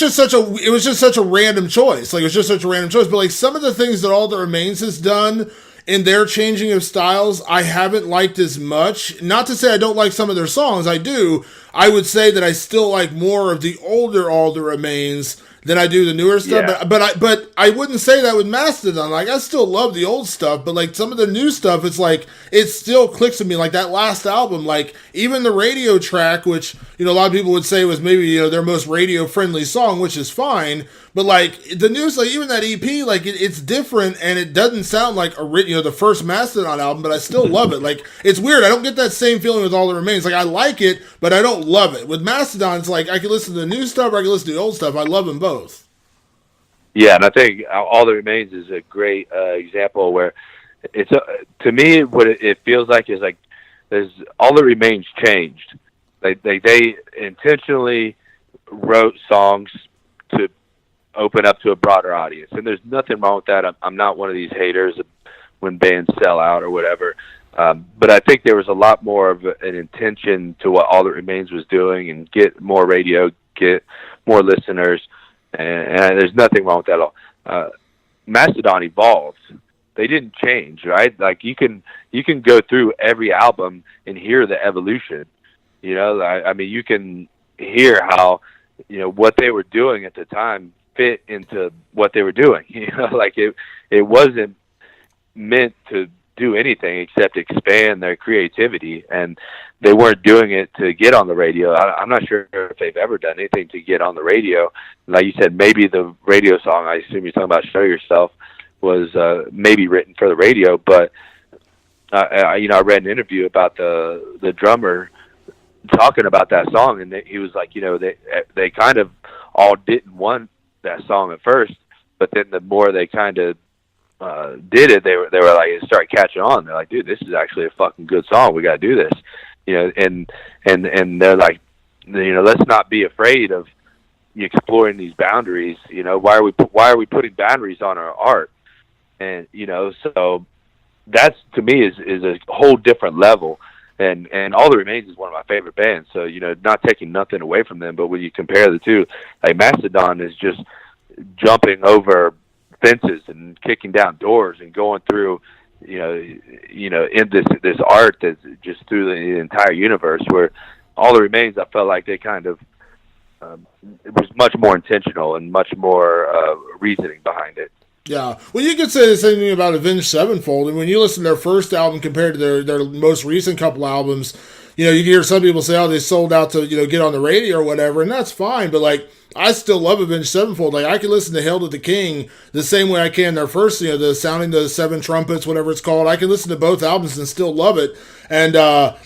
A: just such a random choice. Like it was just such a random choice. But like some of the things that All That Remains has done in their changing of styles, I haven't liked as much. Not to say I don't like some of their songs, I do. I would say that I still like more of the older All That Remains than I do the newer stuff.
B: Yeah.
A: But I wouldn't say that with Mastodon. Like, I still love the old stuff, but like some of the new stuff, it's like it still clicks with me. Like that last album, like even the radio track, which a lot of people would say was maybe their most radio friendly song, which is fine. But like the news, like even that EP, like it's different and it doesn't sound like the first Mastodon album, but I still love it. Like it's weird. I don't get that same feeling with All That Remains. Like I like it, but I don't love it. With Mastodon, it's like I can listen to the new stuff or I can listen to the old stuff. I love them both.
B: Yeah, and I think All That Remains is a great example where it's to me what it feels like is like there's All That Remains changed. They intentionally wrote songs to open up to a broader audience, and there's nothing wrong with that. I'm not one of these haters when bands sell out or whatever, but I think there was a lot more of an intention to what All That Remains was doing and get more radio, get more listeners, and there's nothing wrong with that at all. Mastodon evolved. They didn't change, right? Like you can go through every album and hear the evolution. I mean, you can hear how what they were doing at the time fit into what they were doing. Like it wasn't meant to do anything except expand their creativity, and they weren't doing it to get on the radio. I'm not sure if they've ever done anything to get on the radio. Like you said, maybe the radio song, I assume you're talking about Show Yourself, was maybe written for the radio, but I read an interview about the drummer talking about that song, and he was like, they kind of all didn't want that song at first, but then the more they kind of did it, they were like, it started catching on. They're like, dude, this is actually a fucking good song. We got to do this, and they're like, let's not be afraid of exploring these boundaries. Why are we putting boundaries on our art? And so that's, to me, is a whole different level. And All That Remains is one of my favorite bands. So, not taking nothing away from them, but when you compare the two, like Mastodon is just jumping over fences and kicking down doors and going through, in this art that's just through the entire universe, where All That Remains, I felt like they kind of, it was much more intentional and much more reasoning behind it.
A: Yeah. Well, you could say the same thing about Avenged Sevenfold. And when you listen to their first album compared to their most recent couple albums, you can hear some people say, oh, they sold out to, get on the radio or whatever, and that's fine. But, like, I still love Avenged Sevenfold. Like, I can listen to Hail to the King the same way I can their first, the Sounding the Seven Trumpets, whatever it's called. I can listen to both albums and still love it. And,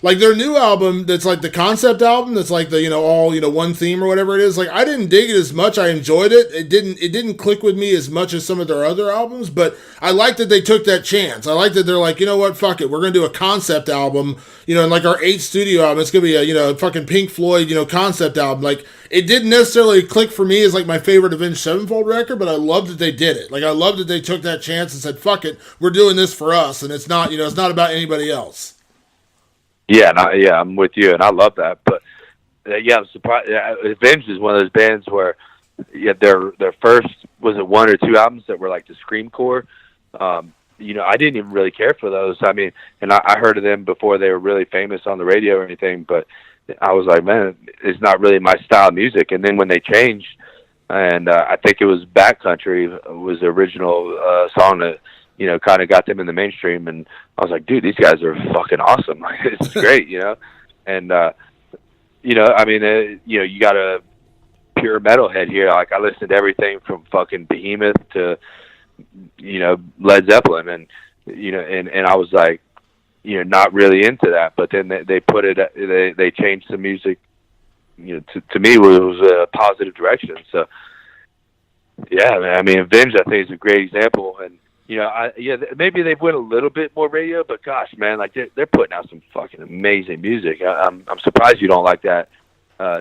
A: like, their new album, that's like the concept album, that's like the, all, one theme or whatever it is. Like, I didn't dig it as much. I enjoyed it. It didn't click with me as much as some of their other albums, but I like that they took that chance. I like that they're like, you know what, fuck it. We're going to do a concept album, and like our 8th studio album, it's going to be a, fucking Pink Floyd, concept album. Like, it didn't necessarily click for me as like my favorite Avenged Sevenfold record, but I love that they did it. Like, I love that they took that chance and said, fuck it, we're doing this for us, and it's not, it's not about anybody else.
B: Yeah, I'm with you, and I love that. But I'm surprised. Avenged is one of those bands where, their first, was it 1 or 2 albums that were like the screamcore. I didn't even really care for those. I mean, and I heard of them before they were really famous on the radio or anything. But I was like, man, it's not really my style of music. And then when they changed, and I think it was Backcountry was the original song that, kind of got them in the mainstream, and I was like, dude, these guys are fucking awesome. Like, it's great, and, I mean, you got a pure metalhead here. Like, I listened to everything from fucking Behemoth to, Led Zeppelin, and, and I was like, not really into that, but then they put it, they changed the music, to me, it was a positive direction. So, yeah, man, I mean, Avenged, I think, is a great example, and, maybe they went a little bit more radio, but gosh, man, like they're putting out some fucking amazing music. I'm surprised you don't like that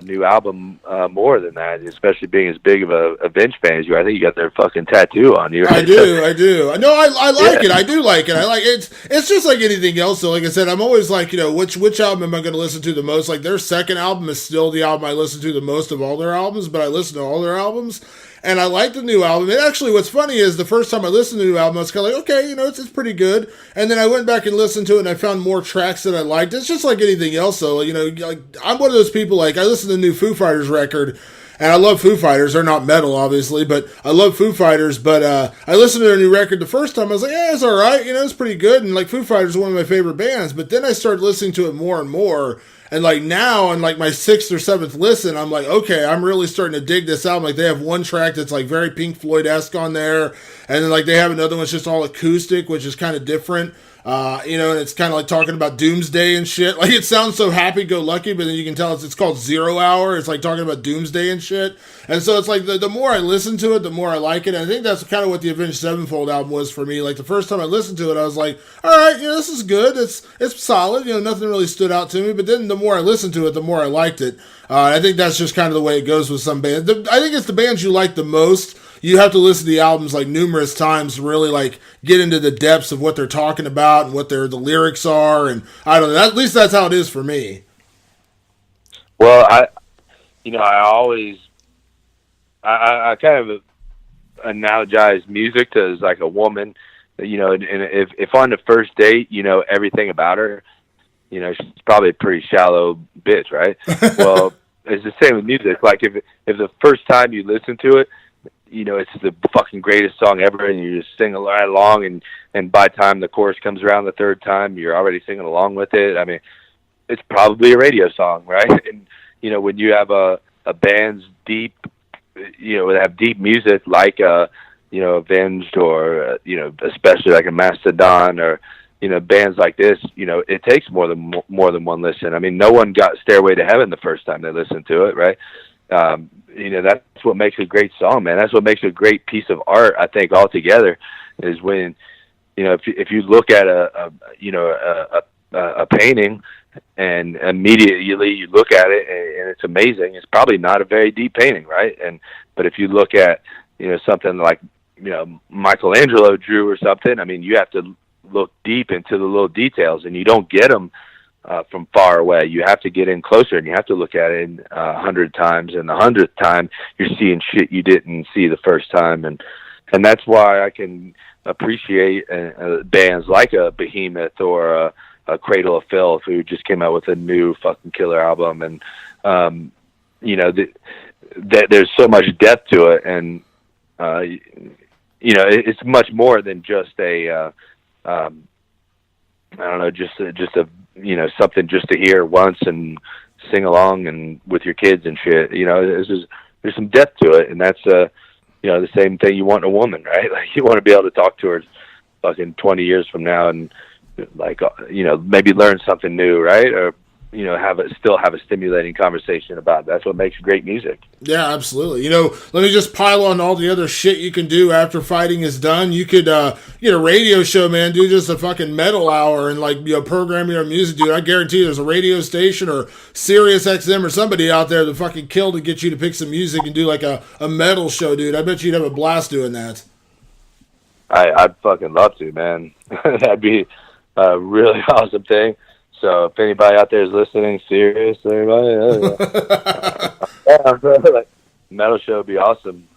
B: new album more than that, especially being as big of a Vince fan as you are. I think you got their fucking tattoo on you. Right?
A: I do. No, I like it. I do like it. I like it. It's just like anything else. So, like I said, I'm always like, which album am I going to listen to the most? Like, their second album is still the album I listen to the most of all their albums, but I listen to all their albums. And I like the new album. And actually, what's funny is the first time I listened to the new album, I was kind of like, okay, it's pretty good. And then I went back and listened to it, and I found more tracks that I liked. It's just like anything else, though. Like, I'm one of those people, like, I listen to the new Foo Fighters record, and I love Foo Fighters. They're not metal, obviously, but I love Foo Fighters. But I listened to their new record the first time. I was like, yeah, it's all right. It's pretty good. And, like, Foo Fighters is one of my favorite bands. But then I started listening to it more and more. And like now, on like my 6th or 7th listen, I'm like, okay, I'm really starting to dig this album. Like they have one track that's like very Pink Floyd-esque on there, and then like they have another one that's just all acoustic, which is kind of different. And it's kind of like talking about doomsday and shit. Like it sounds so happy-go-lucky, but then you can tell it's called 0 Hour. It's like talking about doomsday and shit. And so it's like the more I listen to it, the more I like it. And I think that's kind of what the Avenged Sevenfold album was for me. Like the first time I listened to it, I was like, all right, this is good. It's solid. Nothing really stood out to me. But then the more I listened to it, the more I liked it. I think that's just kind of the way it goes with some bands. I think it's the bands you like the most. You have to listen to the albums like numerous times to really like get into the depths of what they're talking about and what the lyrics are, and I don't know. At least that's how it is for me.
B: Well, I always I kind of analogize music to as like a woman, and if on the first date everything about her, she's probably a pretty shallow bitch, right? Well, it's the same with music. Like if the first time you listen to it, it's the fucking greatest song ever, and you just sing right along, and by the time the chorus comes around the third time, you're already singing along with it. I mean, it's probably a radio song, right? And, when you have a band's deep, have deep music like, Avenged or, especially like a Mastodon or, bands like this, it takes more than one listen. I mean, no one got Stairway to Heaven the first time they listened to it, right? That's what makes a great song, man. That's what makes a great piece of art, I think, altogether, is when, if you look at a painting and immediately you look at it and it's amazing, it's probably not a very deep painting, right? But if you look at, something like, Michelangelo drew or something, I mean, you have to look deep into the little details, and you don't get them from far away. You have to get in closer, and you have to look at it 100 times, and the 100th time you're seeing shit you didn't see the first time, and that's why I can appreciate bands like a Behemoth or a Cradle of Filth, who just came out with a new fucking killer album, and there's so much depth to it, and it's much more than just a I don't know, just a something just to hear once and sing along and with your kids and shit. There's some depth to it, and that's the same thing you want in a woman, right? Like you want to be able to talk to her fucking 20 years from now and like maybe learn something new, right? Or still have a stimulating conversation about it. That's what makes great music.
A: Yeah, absolutely. Let me just pile on all the other shit you can do after fighting is done. You could get a radio show, man. Do just a fucking metal hour and like program your music, dude. I guarantee there's a radio station or Sirius XM or somebody out there that fucking kill to get you to pick some music and do like a metal show, dude. I bet you'd have a blast doing that.
B: I'd fucking love to, man. That'd be a really awesome thing. So if anybody out there is listening, serious, everybody, like, metal show would be awesome.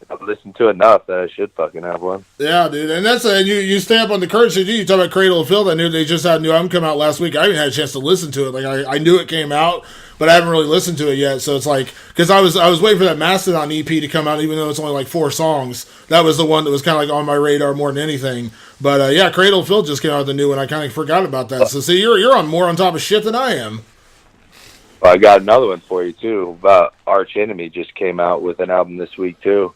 B: I've listened to enough that I should fucking have one.
A: Yeah, dude, and that's you stay up on the current shit. You talk about Cradle of Filth. I knew they just had a new album come out last week. I haven't had a chance to listen to it. Like I knew it came out, but I haven't really listened to it yet. So it's like because I was waiting for that Mastodon EP to come out, even though it's only like 4 songs. That was the one that was kind of like on my radar more than anything. But yeah, Cradle of Filth just came out with the new one. I kind of forgot about that. So see, you're on more on top of shit than I am.
B: Well, I got another one for you too. About Arch Enemy just came out with an album this week too.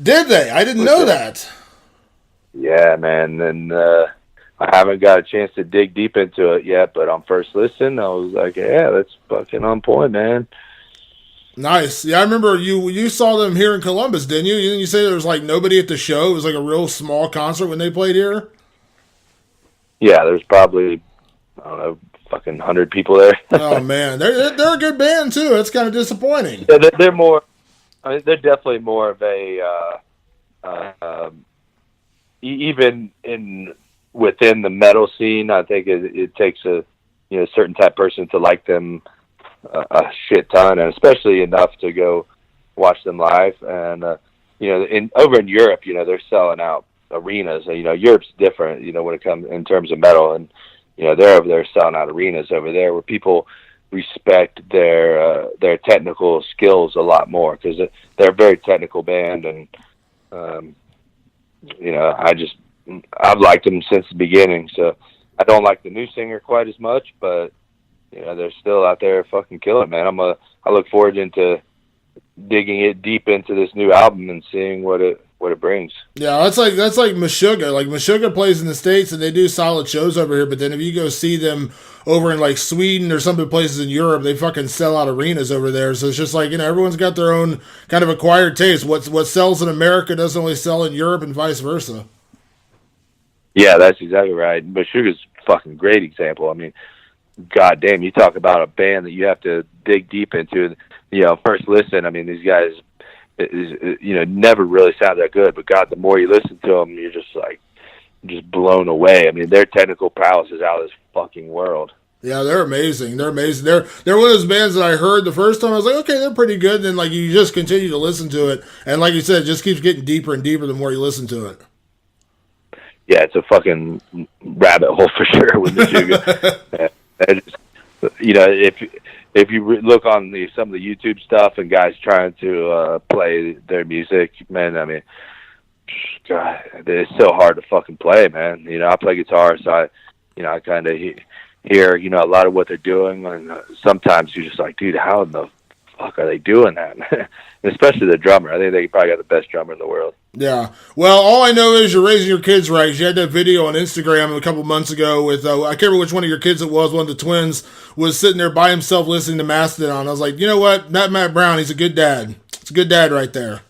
A: Did they? I didn't know that.
B: Yeah, man. And I haven't got a chance to dig deep into it yet, but on first listen, I was like, yeah, that's fucking on point, man.
A: Nice. Yeah, I remember you saw them here in Columbus, didn't you? Didn't you say there was like nobody at the show? It was like a real small concert when they played here?
B: Yeah, there's probably, I don't know, fucking 100 people there.
A: Oh man, they're a good band too. It's kind of disappointing.
B: Yeah, they're more. I mean, they're definitely more of a even within the metal scene. I think it takes a certain type of person to like them a shit ton, and especially enough to go watch them live. And over in Europe, they're selling out arenas. Europe's different. When it comes in terms of metal, and they're over there selling out arenas over there where people respect their technical skills a lot more, because they're a very technical band. And I've liked them since the beginning. So I don't like the new singer quite as much, but they're still out there fucking killing it, man. I look forward into digging it deep into this new album and seeing what it brings.
A: Yeah, that's like Meshuggah. Like Meshuggah plays in the States and they do solid shows over here, but then if you go see them over in like Sweden or some of the places in Europe, they fucking sell out arenas over there. So it's just like, everyone's got their own kind of acquired taste. What sells in America doesn't only sell in Europe and vice versa.
B: Yeah, that's exactly right. Meshuggah's a fucking great example. I mean, goddamn, you talk about a band that you have to dig deep into. First listen, I mean, these guys, never really sound that good, but God, the more you listen to them, you're just blown away. I mean, their technical prowess is out of this fucking world.
A: Yeah, they're amazing. They're amazing. They're one of those bands that I heard the first time. I was like, okay, they're pretty good. And then, like, you just continue to listen to it, and like you said, it just keeps getting deeper and deeper the more you listen to it.
B: Yeah, it's a fucking rabbit hole for sure with Meshuggah. If you look on some of the YouTube stuff and guys trying to play their music, man, I mean, God, it's so hard to fucking play, man. I play guitar, so I kind of hear, a lot of what they're doing, and sometimes you're just like, dude, how in the fuck are they doing that? And especially the drummer. I think they probably got the best drummer in the world.
A: Yeah. Well, all I know is you're raising your kids right. You had that video on Instagram a couple months ago with, I can't remember which one of your kids it was, one of the twins, was sitting there by himself listening to Mastodon. I was like, you know what? Matt Brown, he's a good dad. It's a good dad right there.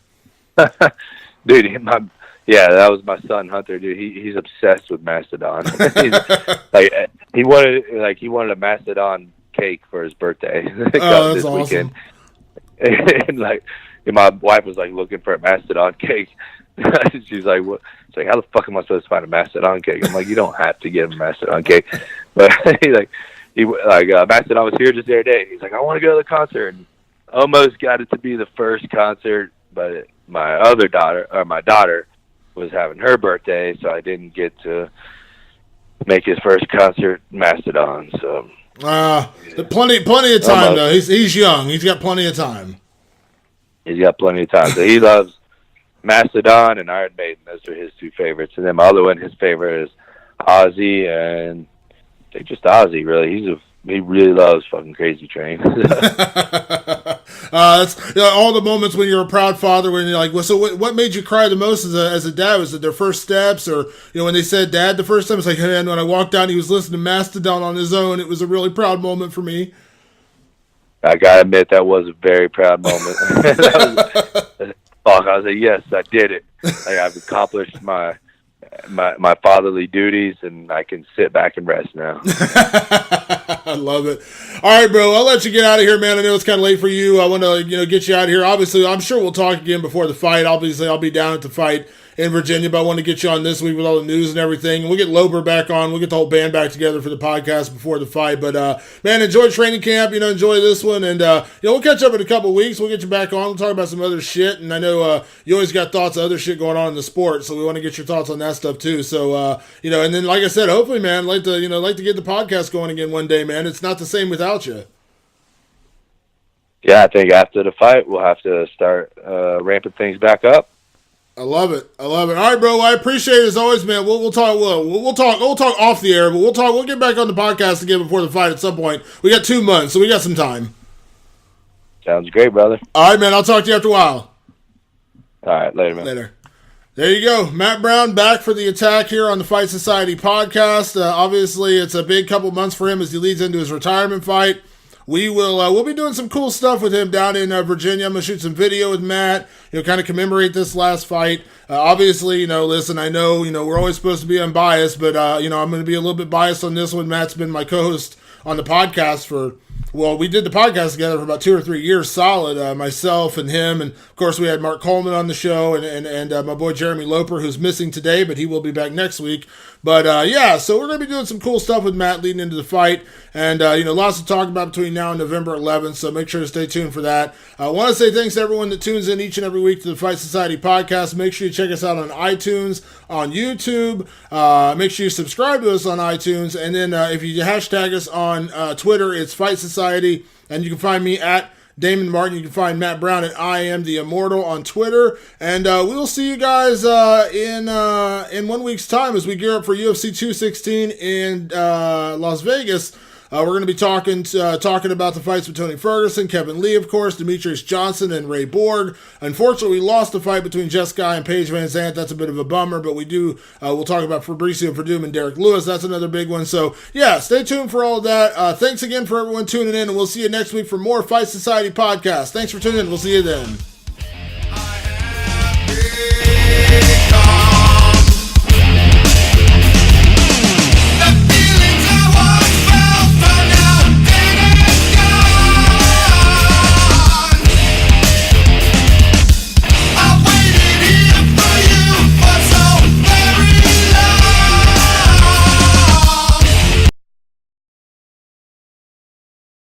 B: Dude, that was my son, Hunter, dude. He's obsessed with Mastodon. He wanted a Mastodon cake for his birthday.
A: Oh, that's awesome.
B: Weekend. And my wife was looking for a Mastodon cake. She's like, "What?" She's like, "How the fuck am I supposed to find a Mastodon cake?" I'm like, "You don't have to get him a Mastodon cake." But Mastodon was here just the other day. He's like, "I want to go to the concert." And almost got it to be the first concert, but my daughter was having her birthday, so I didn't get to make his first concert Mastodon. So
A: plenty of time though. He's young. He's got plenty of time.
B: He's got plenty of time. So he loves Mastodon and Iron Maiden. Those are his two favorites. And then my other one, his favorite is Ozzy, and I think just Ozzy. Really, he really loves fucking Crazy Train.
A: That's all the moments when you're a proud father, when you're like, well, so what made you cry the most as a dad? Was it their first steps, or when they said dad the first time? It's like, man, when I walked down, he was listening to Mastodon on his own. It was a really proud moment for me.
B: I gotta admit, that was a very proud moment. I was like, yes, I did it. I've accomplished my fatherly duties, and I can sit back and rest now.
A: I love it. All right, bro. I'll let you get out of here, man. I know it's kind of late for you. I want to, get you out of here. Obviously, I'm sure we'll talk again before the fight. Obviously, I'll be down at the fight in Virginia, but I want to get you on this week with all the news and everything. We'll get Lober back on. We'll get the whole band back together for the podcast before the fight. But, man, enjoy training camp. Enjoy this one. And, we'll catch up in a couple of weeks. We'll get you back on. We'll talk about some other shit. And I know you always got thoughts of other shit going on in the sport, so we want to get your thoughts on that stuff too. So, and then, like I said, hopefully, man, like to get the podcast going again one day, man. It's not the same without you.
B: Yeah, I think after the fight, we'll have to start ramping things back up.
A: I love it. All right, bro. I appreciate it as always, man. We'll talk. We'll talk off the air, but we'll get back on the podcast again before the fight at some point. We got 2 months, so we got some time.
B: Sounds great, brother.
A: All right, man. I'll talk to you after a while.
B: All right, later, man.
A: Later. There you go. Matt Brown back for the attack here on the Fight Society podcast. Obviously, it's a big couple months for him as he leads into his retirement fight. We'll be doing some cool stuff with him down in Virginia. I'm going to shoot some video with Matt, kind of commemorate this last fight. Obviously, listen, I know, we're always supposed to be unbiased, but, I'm going to be a little bit biased on this one. Matt's been my co-host on the podcast we did the podcast together for about 2 or 3 years solid, myself and him. And, of course, we had Mark Coleman on the show and my boy Jeremy Loper, who's missing today, but he will be back next week. But, so we're going to be doing some cool stuff with Matt leading into the fight. And, lots to talk about between now and November 11th, so make sure to stay tuned for that. I want to say thanks to everyone that tunes in each and every week to the Fight Society podcast. Make sure you check us out on iTunes, on YouTube. Make sure you subscribe to us on iTunes. And then if you hashtag us on Twitter, it's Fight Society. And you can find me at Damon Martin. You can find Matt Brown at I Am The Immortal on Twitter. And we will see you guys in 1 week's time as we gear up for UFC 216 in Las Vegas. We're going to be talking about the fights with Tony Ferguson, Kevin Lee, of course, Demetrius Johnson, and Ray Borg. Unfortunately, we lost the fight between Jess Guy and Paige Van Zandt. That's a bit of a bummer, but we'll talk about Fabricio Verdum and Derek Lewis. That's another big one. So, yeah, stay tuned for all of that. Thanks again for everyone tuning in, and we'll see you next week for more Fight Society podcast. Thanks for tuning in. We'll see you then.